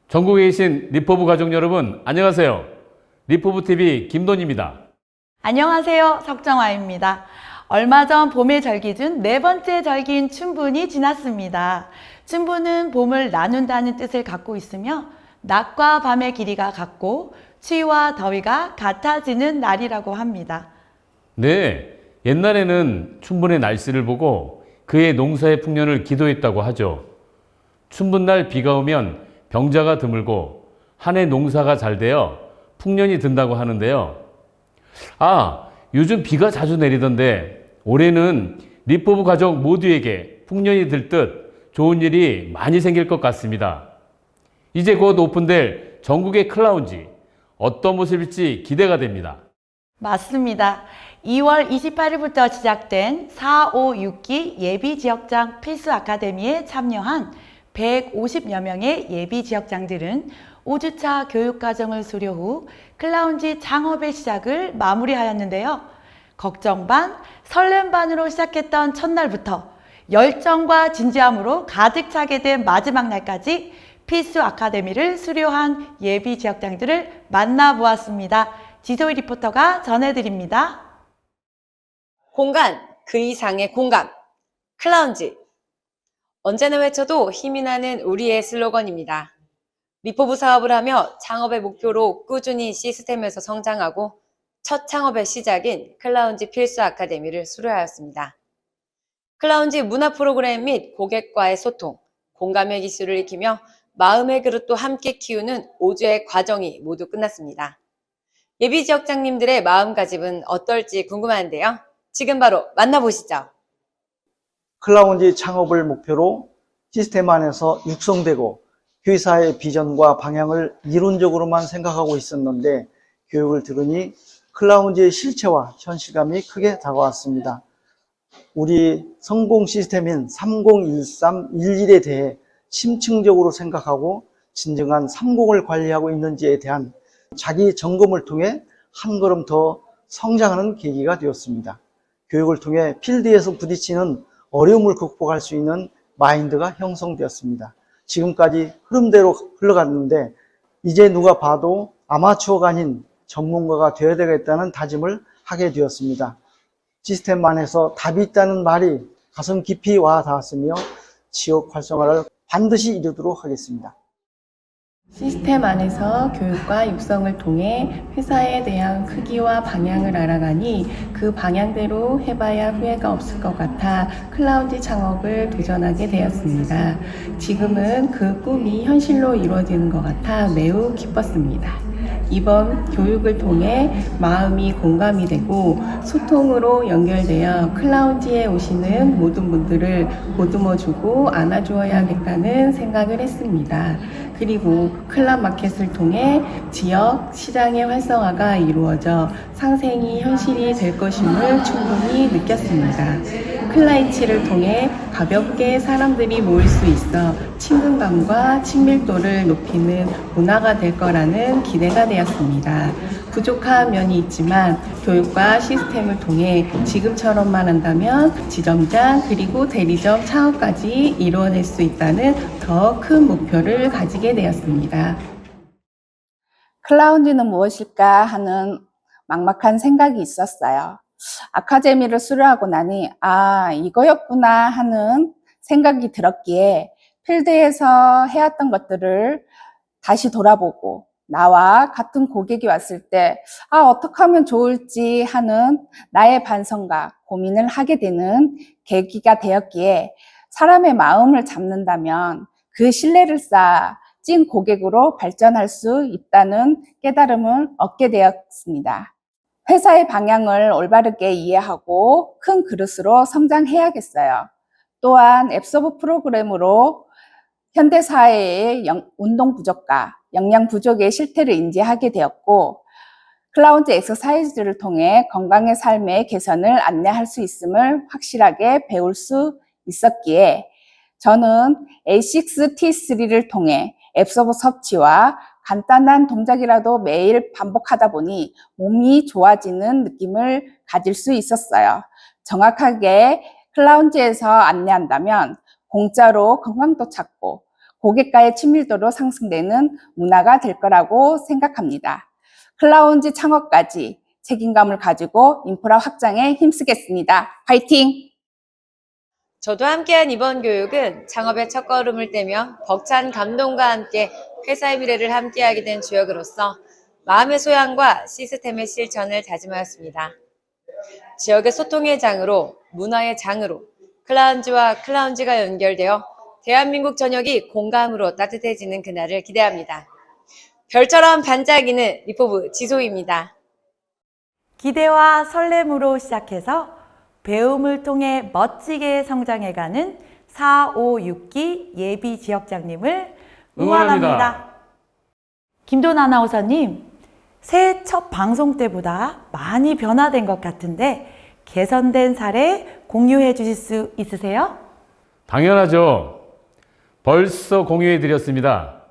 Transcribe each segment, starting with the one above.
전국에 계신 리포브 가족 여러분, 안녕하세요. 리포브TV 김돈입니다. 안녕하세요. 석정화입니다. 얼마 전 봄의 절기중 네 번째 절기인 춘분이 지났습니다. 춘분은 봄을 나눈다는 뜻을 갖고 있으며 낮과 밤의 길이가 같고 추위와 더위가 같아지는 날이라고 합니다. 네, 옛날에는 춘분의 날씨를 보고 그의 농사의 풍년을 기도했다고 하죠. 춘분날 비가 오면 병자가 드물고 한 해 농사가 잘 되어 풍년이 든다고 하는데요. 요즘 비가 자주 내리던데 올해는 리포브 가족 모두에게 풍년이 들 듯 좋은 일이 많이 생길 것 같습니다. 이제 곧 오픈될 전국의 클라운지, 어떤 모습일지 기대가 됩니다. 맞습니다. 2월 28일부터 시작된 4, 5, 6기 예비지역장 필수 아카데미에 참여한 150여 명의 예비지역장들은 5주차 교육과정을 수료 후 클라운지 창업의 시작을 마무리하였는데요. 걱정 반, 설렘 반으로 시작했던 첫날부터 열정과 진지함으로 가득 차게 된 마지막 날까지 필수 아카데미를 수료한 예비지역장들을 만나보았습니다. 지소희 리포터가 전해드립니다. 공간, 그 이상의 공감. 클라운지. 언제나 외쳐도 힘이 나는 우리의 슬로건입니다. 리포브 사업을 하며 창업의 목표로 꾸준히 시스템에서 성장하고 첫 창업의 시작인 클라운지 필수 아카데미를 수료하였습니다. 클라운지 문화 프로그램 및 고객과의 소통, 공감의 기술을 익히며 마음의 그릇도 함께 키우는 5주의 과정이 모두 끝났습니다. 예비 지역장님들의 마음가짐은 어떨지 궁금한데요. 지금 바로 만나보시죠. 클라운지 창업을 목표로 시스템 안에서 육성되고 회사의 비전과 방향을 이론적으로만 생각하고 있었는데 교육을 들으니 클라운지의 실체와 현실감이 크게 다가왔습니다. 우리 성공 시스템인 301311에 대해 심층적으로 생각하고 진정한 30을 관리하고 있는지에 대한 자기 점검을 통해 한 걸음 더 성장하는 계기가 되었습니다. 교육을 통해 필드에서 부딪히는 어려움을 극복할 수 있는 마인드가 형성되었습니다. 지금까지 흐름대로 흘러갔는데 이제 누가 봐도 아마추어가 아닌 전문가가 되어야 되겠다는 다짐을 하게 되었습니다. 시스템 안에서 답이 있다는 말이 가슴 깊이 와 닿았으며 지역 활성화를 반드시 이루도록 하겠습니다. 시스템 안에서 교육과 육성을 통해 회사에 대한 크기와 방향을 알아가니 그 방향대로 해봐야 후회가 없을 것 같아 클라운지 창업을 도전하게 되었습니다. 지금은 그 꿈이 현실로 이루어지는 것 같아 매우 기뻤습니다. 이번 교육을 통해 마음이 공감이 되고 소통으로 연결되어 클라운지에 오시는 모든 분들을 보듬어주고 안아주어야겠다는 생각을 했습니다. 그리고 클럽 마켓을 통해 지역 시장의 활성화가 이루어져 상생이 현실이 될 것임을 충분히 느꼈습니다. 클라이치를 통해 가볍게 사람들이 모일 수 있어 친근감과 친밀도를 높이는 문화가 될 거라는 기대가 되었습니다. 부족한 면이 있지만 교육과 시스템을 통해 지금처럼만 한다면 지점장 그리고 대리점 창업까지 이루어낼 수 있다는 더 큰 목표를 가지게 되었습니다. 클라운지는 무엇일까 하는 막막한 생각이 있었어요. 아카데미를 수료하고 나니 이거였구나 하는 생각이 들었기에 필드에서 해왔던 것들을 다시 돌아보고 나와 같은 고객이 왔을 때 어떻게 하면 좋을지 하는 나의 반성과 고민을 하게 되는 계기가 되었기에 사람의 마음을 잡는다면 그 신뢰를 쌓아 찐 고객으로 발전할 수 있다는 깨달음을 얻게 되었습니다. 회사의 방향을 올바르게 이해하고 큰 그릇으로 성장해야겠어요. 또한 앱서브 프로그램으로 현대사회의 운동 부족과 영양 부족의 실태를 인지하게 되었고 클라운지 엑서사이즈를 통해 건강의 삶의 개선을 안내할 수 있음을 확실하게 배울 수 있었기에 저는 A6T3를 통해 앱서브 섭취와 간단한 동작이라도 매일 반복하다 보니 몸이 좋아지는 느낌을 가질 수 있었어요. 정확하게 클라운지에서 안내한다면 공짜로 건강도 찾고 고객과의 친밀도로 상승되는 문화가 될 거라고 생각합니다. 클라운지 창업까지 책임감을 가지고 인프라 확장에 힘쓰겠습니다. 화이팅! 저도 함께한 이번 교육은 창업의 첫걸음을 떼며 벅찬 감동과 함께 회사의 미래를 함께하게 된 주역으로서 마음의 소양과 시스템의 실천을 다짐하였습니다. 지역의 소통의 장으로, 문화의 장으로 클라운지와 클라운지가 연결되어 대한민국 전역이 공감으로 따뜻해지는 그날을 기대합니다. 별처럼 반짝이는 리포브 지소입니다. 기대와 설렘으로 시작해서 배움을 통해 멋지게 성장해가는 456기 예비 지역장님을 응원합니다. 김돈 아나운서님, 새해 첫 방송 때보다 많이 변화된 것 같은데 개선된 사례 공유해 주실 수 있으세요? 당연하죠. 벌써 공유해 드렸습니다.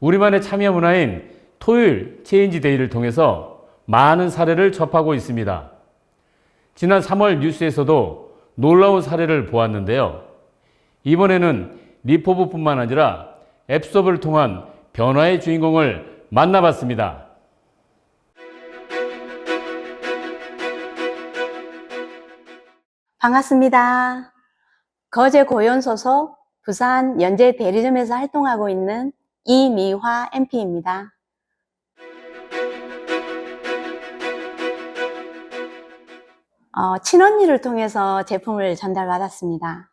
우리만의 참여 문화인 토요일 체인지 데이를 통해서 많은 사례를 접하고 있습니다. 지난 3월 뉴스에서도 놀라운 사례를 보았는데요. 이번에는 리포브뿐만 아니라 앱수업을 통한 변화의 주인공을 만나봤습니다. 반갑습니다. 거제 고현 소속 부산 연재 대리점에서 활동하고 있는 이미화 MP입니다. 친언니를 통해서 제품을 전달받았습니다.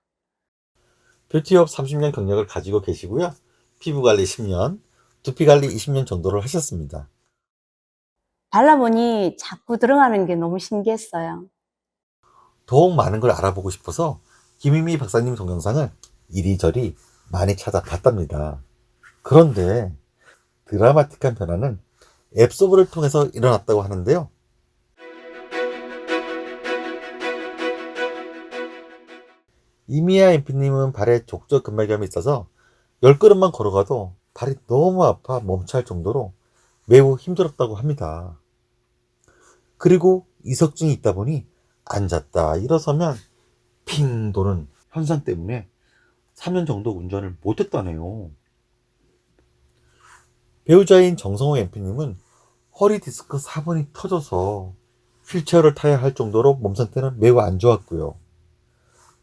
뷰티업 30년 경력을 가지고 계시고요. 피부관리 10년, 두피관리 20년 정도를 하셨습니다. 발라보니 자꾸 들어가는 게 너무 신기했어요. 더욱 많은 걸 알아보고 싶어서 김희미 박사님 동영상을 이리저리 많이 찾아봤답니다. 그런데 드라마틱한 변화는 앱서브를 통해서 일어났다고 하는데요. 이미아 MP님은 발에 족저근막염이 있어서 10걸음만 걸어가도 발이 너무 아파 멈춰할 정도로 매우 힘들었다고 합니다. 그리고 이석증이 있다 보니 앉았다 일어서면 핑 도는 현상 때문에 3년 정도 운전을 못했다네요. 배우자인 정성호 MP님은 허리 디스크 4번이 터져서 휠체어를 타야 할 정도로 몸 상태는 매우 안 좋았고요.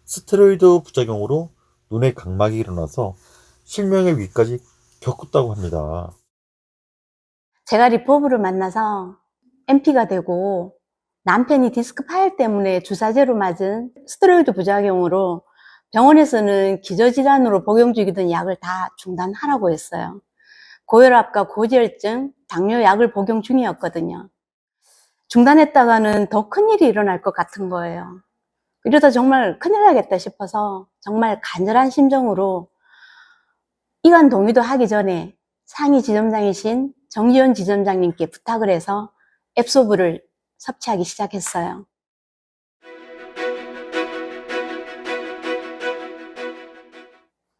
스테로이드 부작용으로 눈에 각막이 일어나서 실명의 위기까지 겪었다고 합니다. 제가 리포브를 만나서 MP가 되고 남편이 디스크 파열 때문에 주사제로 맞은 스테로이드 부작용으로 병원에서는 기저질환으로 복용 중이던 약을 다 중단하라고 했어요. 고혈압과 고지혈증, 당뇨약을 복용 중이었거든요. 중단했다가는 더 큰일이 일어날 것 같은 거예요. 이러다 정말 큰일 나겠다 싶어서 정말 간절한 심정으로 이관 동의도 하기 전에 상위 지점장이신 정지현 지점장님께 부탁을 해서 앱소브를 섭취하기 시작했어요.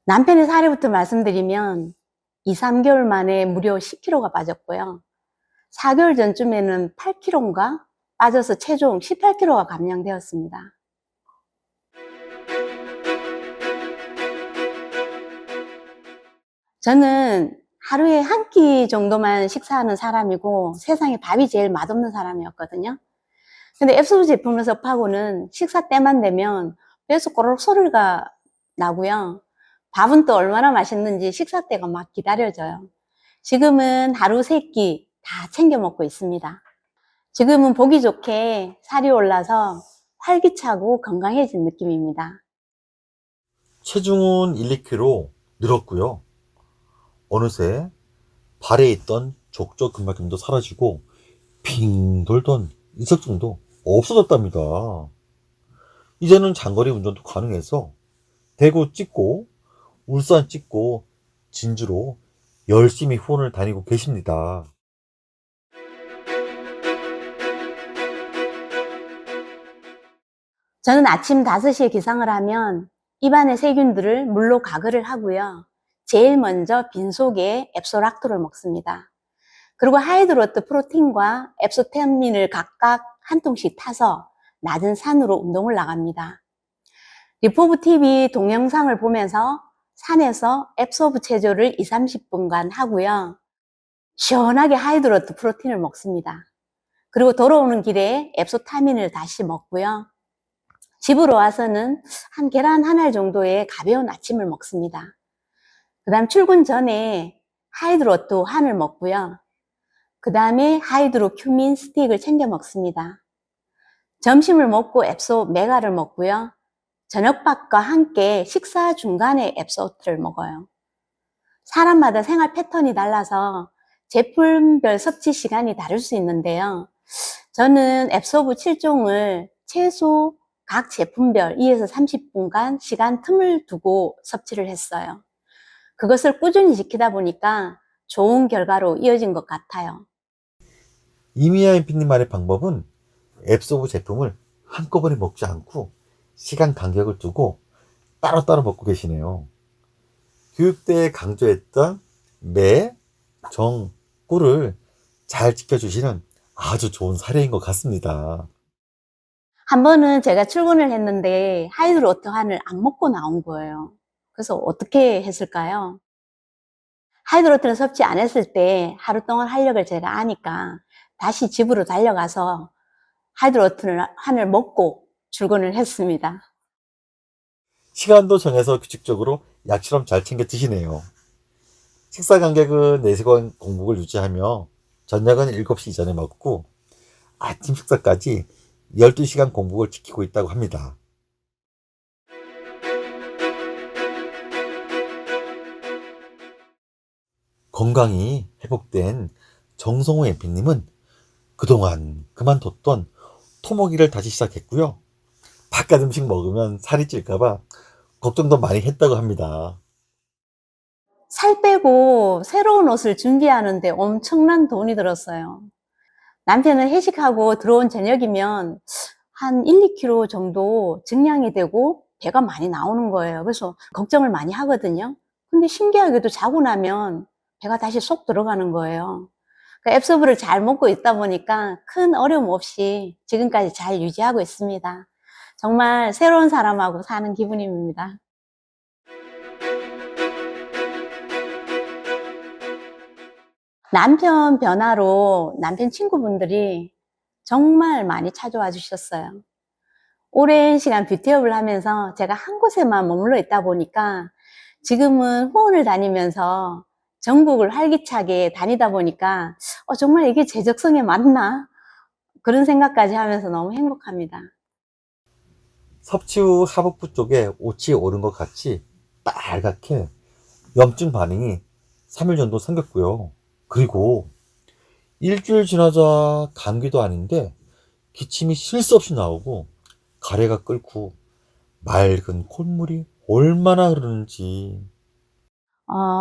남편의 사례부터 말씀드리면 2, 3개월 만에 무려 10kg가 빠졌고요. 4개월 전쯤에는 8kg인가 빠져서 최종 18kg가 감량되었습니다. 저는 하루에 한 끼 정도만 식사하는 사람이고 세상에 밥이 제일 맛없는 사람이었거든요. 근데 앱소브 제품을 섭하고는 식사 때만 되면 배에서 꼬르륵 소리가 나고요. 밥은 또 얼마나 맛있는지 식사 때가 막 기다려져요. 지금은 하루 3끼 다 챙겨 먹고 있습니다. 지금은 보기 좋게 살이 올라서 활기차고 건강해진 느낌입니다. 체중은 1, 2kg 늘었고요. 어느새 발에 있던 족저근막염도 사라지고 핑 돌던 이석증도 없어졌답니다. 이제는 장거리 운전도 가능해서 대구 찍고 울산 찍고 진주로 열심히 후원을 다니고 계십니다. 저는 아침 5시에 기상을 하면 입안의 세균들을 물로 가글을 하고요. 제일 먼저 빈속에 앱소락토를 먹습니다. 그리고 하이드로트 프로틴과 앱소테민을 각각 한 통씩 타서 낮은 산으로 운동을 나갑니다. 리포브 TV 동영상을 보면서 산에서 앱소브 체조를 2, 30분간 하고요. 시원하게 하이드로트 프로틴을 먹습니다. 그리고 돌아오는 길에 앱소타민을 다시 먹고요. 집으로 와서는 한 계란 한 알 정도의 가벼운 아침을 먹습니다. 그 다음 출근 전에 하이드로트 한을 먹고요. 그 다음에 하이드로 큐민 스틱을 챙겨 먹습니다. 점심을 먹고 앱소 메가를 먹고요. 저녁밥과 함께 식사 중간에 앱소트를 먹어요. 사람마다 생활 패턴이 달라서 제품별 섭취 시간이 다를 수 있는데요. 저는 앱소브 7종을 최소 각 제품별 2에서 30분간 시간 틈을 두고 섭취를 했어요. 그것을 꾸준히 지키다 보니까 좋은 결과로 이어진 것 같아요. 이미아 MP님만의 방법은 앱소브 제품을 한꺼번에 먹지 않고 시간 간격을 두고 따로따로 먹고 계시네요. 교육 때 강조했던 매, 정, 꿀을 잘 지켜주시는 아주 좋은 사례인 것 같습니다. 한 번은 제가 출근을 했는데 하이드로트 한을 안 먹고 나온 거예요. 그래서 어떻게 했을까요? 하이드로트를 섭취 안 했을 때 하루 동안 활력을 제가 아니까 다시 집으로 달려가서 하이드로트 한을 먹고 출근을 했습니다. 시간도 정해서 규칙적으로 약처럼 잘 챙겨 드시네요. 식사 간격은 4시간 공복을 유지하며 저녁은 7시 이전에 먹고 아침 식사까지 12시간 공복을 지키고 있다고 합니다. 건강이 회복된 정성호 MP님은 그동안 그만뒀던 토목이를 다시 시작했고요. 바깥 음식 먹으면 살이 찔까봐 걱정도 많이 했다고 합니다. 살 빼고 새로운 옷을 준비하는데 엄청난 돈이 들었어요. 남편은 회식하고 들어온 저녁이면 한 1, 2kg 정도 증량이 되고 배가 많이 나오는 거예요. 그래서 걱정을 많이 하거든요. 근데 신기하게도 자고 나면 배가 다시 쏙 들어가는 거예요. 그러니까 앱소브를 잘 먹고 있다 보니까 큰 어려움 없이 지금까지 잘 유지하고 있습니다. 정말 새로운 사람하고 사는 기분입니다. 남편 변화로 남편 친구분들이 정말 많이 찾아와 주셨어요. 오랜 시간 뷰티업을 하면서 제가 한 곳에만 머물러 있다 보니까 지금은 후원을 다니면서 전국을 활기차게 다니다 보니까 정말 이게 제 적성에 맞나? 그런 생각까지 하면서 너무 행복합니다. 섭취 후 하복부 쪽에 옷이 오른 것 같이 빨갛게 염증 반응이 3일 정도 생겼고요. 그리고 일주일 지나자 감기도 아닌데 기침이 쉴 새 없이 나오고 가래가 끓고 맑은 콧물이 얼마나 흐르는지.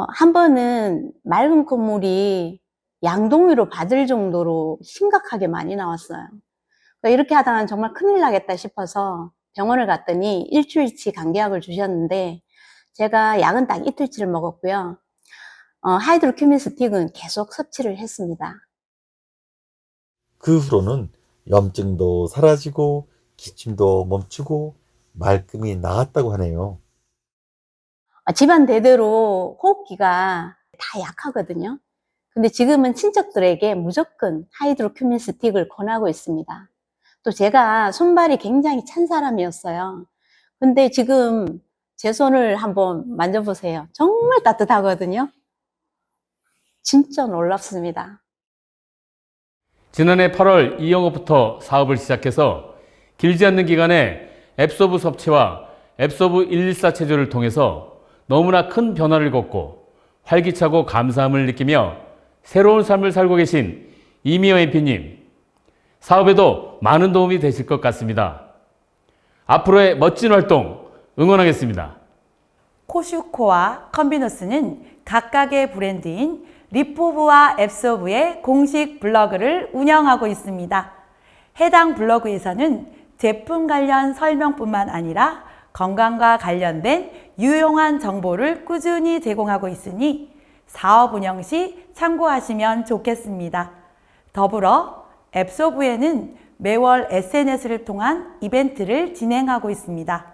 한 번은 맑은 콧물이 양동이로 받을 정도로 심각하게 많이 나왔어요. 그러니까 이렇게 하다가는 정말 큰일 나겠다 싶어서 병원을 갔더니 일주일치 감기약을 주셨는데 제가 약은 딱 이틀치를 먹었고요. 하이드로큐민 스틱은 계속 섭취를 했습니다. 그 후로는 염증도 사라지고 기침도 멈추고 말끔히 나았다고 하네요. 집안 대대로 호흡기가 다 약하거든요. 근데 지금은 친척들에게 무조건 하이드로큐민 스틱을 권하고 있습니다. 또 제가 손발이 굉장히 찬 사람이었어요. 근데 지금 제 손을 한번 만져보세요. 정말 따뜻하거든요. 진짜 놀랍습니다. 지난해 8월 이 영업부터 사업을 시작해서 길지 않는 기간에 앱소브 섭취와 앱소브 114 체조를 통해서 너무나 큰 변화를 겪고 활기차고 감사함을 느끼며 새로운 삶을 살고 계신 이미어 MP님, 사업에도 많은 도움이 되실 것 같습니다. 앞으로의 멋진 활동 응원하겠습니다. 코슈코와 컨비너스는 각각의 브랜드인 리포브와 앱소브의 공식 블로그를 운영하고 있습니다. 해당 블로그에서는 제품 관련 설명뿐만 아니라 건강과 관련된 유용한 정보를 꾸준히 제공하고 있으니 사업 운영 시 참고하시면 좋겠습니다. 더불어 앱소브에는 매월 SNS를 통한 이벤트를 진행하고 있습니다.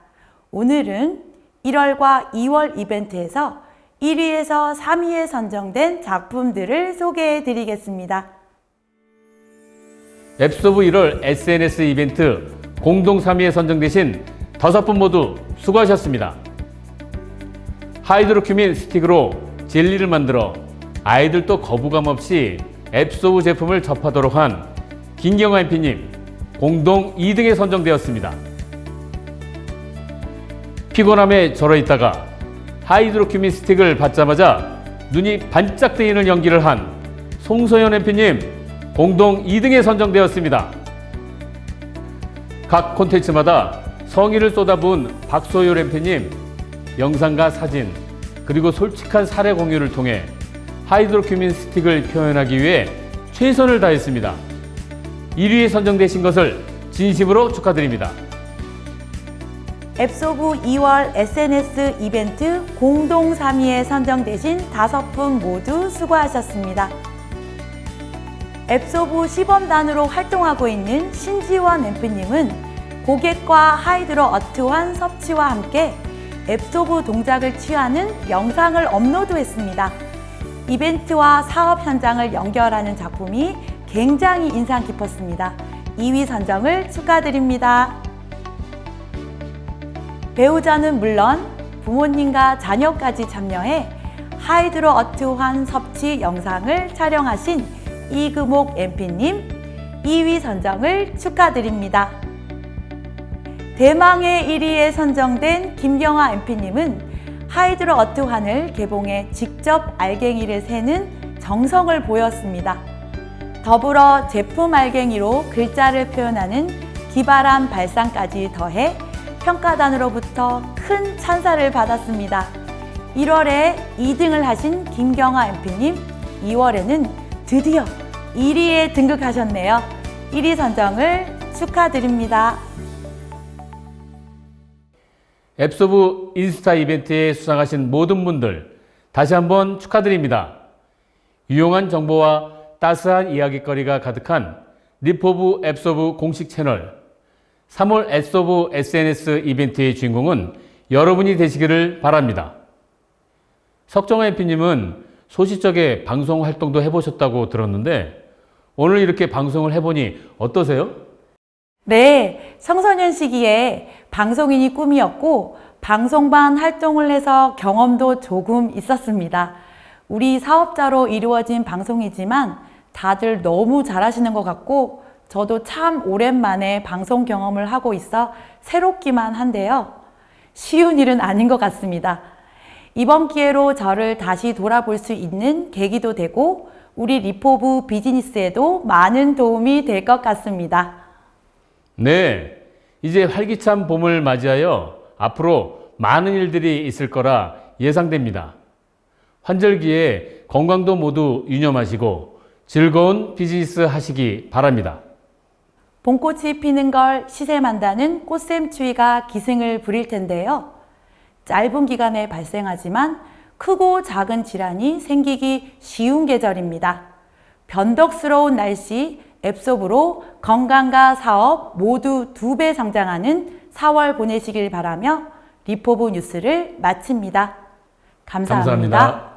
오늘은 1월과 2월 이벤트에서 1위에서 3위에 선정된 작품들을 소개해 드리겠습니다. 앱소브 1월 SNS 이벤트 공동 3위에 선정되신 5분 모두 수고하셨습니다. 하이드로큐민 스틱으로 젤리를 만들어 아이들도 거부감 없이 앱소브 제품을 접하도록 한 김경아 MP님 공동 2등에 선정되었습니다. 피곤함에 절어있다가 하이드로큐민 스틱을 받자마자 눈이 반짝 뜨이는 연기를 한 송소연 MP님 공동 2등에 선정되었습니다. 각 콘텐츠마다 성의를 쏟아부은 박소율 MP님 영상과 사진 그리고 솔직한 사례 공유를 통해 하이드로큐민 스틱을 표현하기 위해 최선을 다했습니다. 1위에 선정되신 것을 진심으로 축하드립니다. 앱소브 2월 SNS 이벤트 공동 3위에 선정되신 5분 모두 수고하셨습니다. 앱소브 시범단으로 활동하고 있는 신지원 앰프님은 고객과 하이드로 어트환 섭취와 함께 앱소브 동작을 취하는 영상을 업로드했습니다. 이벤트와 사업 현장을 연결하는 작품이 굉장히 인상 깊었습니다. 2위 선정을 축하드립니다. 배우자는 물론 부모님과 자녀까지 참여해 하이드로 어트환 섭취 영상을 촬영하신 이금옥 MP님 2위 선정을 축하드립니다. 대망의 1위에 선정된 김경아 MP님은 하이드로 어트환을 개봉해 직접 알갱이를 세는 정성을 보였습니다. 더불어 제품 알갱이로 글자를 표현하는 기발한 발상까지 더해 평가단으로부터 큰 찬사를 받았습니다. 1월에 2등을 하신 김경아 MP님, 2월에는 드디어 1위에 등극하셨네요. 1위 선정을 축하드립니다. 앱소브 인스타 이벤트에 수상하신 모든 분들 다시 한번 축하드립니다. 유용한 정보와 따스한 이야기거리가 가득한 리포브 앱소브 공식 채널 3월 앱소브 SNS 이벤트의 주인공은 여러분이 되시기를 바랍니다. 석정아 MP님은 소시적에 방송 활동도 해보셨다고 들었는데 오늘 이렇게 방송을 해보니 어떠세요? 네, 청소년 시기에 방송인이 꿈이었고 방송반 활동을 해서 경험도 조금 있었습니다. 우리 사업자로 이루어진 방송이지만 다들 너무 잘하시는 것 같고 저도 참 오랜만에 방송 경험을 하고 있어 새롭기만 한데요. 쉬운 일은 아닌 것 같습니다. 이번 기회로 저를 다시 돌아볼 수 있는 계기도 되고 우리 리포브 비즈니스에도 많은 도움이 될 것 같습니다. 네, 이제 활기찬 봄을 맞이하여 앞으로 많은 일들이 있을 거라 예상됩니다. 환절기에 건강도 모두 유념하시고 즐거운 비즈니스 하시기 바랍니다. 봄꽃이 피는 걸 시샘한다는 꽃샘추위가 기승을 부릴 텐데요. 짧은 기간에 발생하지만 크고 작은 질환이 생기기 쉬운 계절입니다. 변덕스러운 날씨, 앱소브로 건강과 사업 모두 2배 성장하는 4월 보내시길 바라며 리포브 뉴스를 마칩니다. 감사합니다.